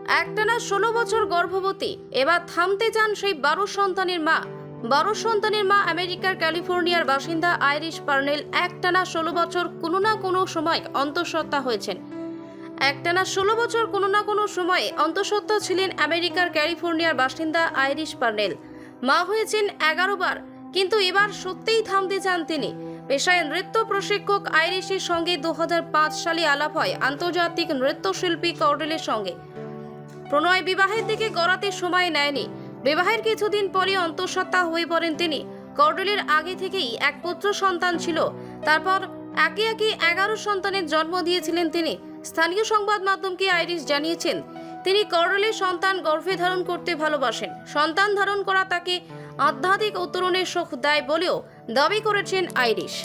একটানা ১৬ বছর গর্ভবতী, এবার থামতে চান সেই 12 সন্তানের মা। 12 সন্তানের মা আমেরিকার ক্যালিফোর্নিয়ার বাসিন্দা আইরিশ পার্নেল একটানা 16 বছর কোনো না কোনো সময় অন্তঃসত্ত্বা হয়েছেন। একটানা 16 বছর কোনো না কোনো সময়ে অন্তঃসত্ত্বা ছিলেন আমেরিকার ক্যালিফোর্নিয়ার বাসিন্দা আইরিশ পার্নেল। মা হয়েছেন 11 বার, কিন্তু এবার সত্যিই থামতে চান তিনি। পেশায় নৃত্য প্রশিক্ষক আইরিশের সঙ্গে 2005 সালে আলাপ হয় আন্তর্জাতিক নৃত্যশিল্পী কর্ডেলের সঙ্গে। প্রণয় বিবাহের দিকে গড়াতে সময় নেয়নি। বিবাহের কিছুদিন পরে অন্তঃসত্ত্বা হয়ে পড়েন তিনি। কর্ডেলের আগে থেকেই এক পুত্র সন্তান ছিল, তারপর একে একে 11 সন্তানের জন্ম দিয়েছিলেন তিনি। স্থানীয় সংবাদ মাধ্যমকে আইরিশ জানিয়েছেন তিনি কর্ডেলের সন্তান গর্ভে ধারণ করতে ভালোবাসেন। সন্তান ধারণ করা তাকে আধ্যাত্মিক উত্তরণের সুখ দেয় বলেও দাবি করেছেন আইরিশ।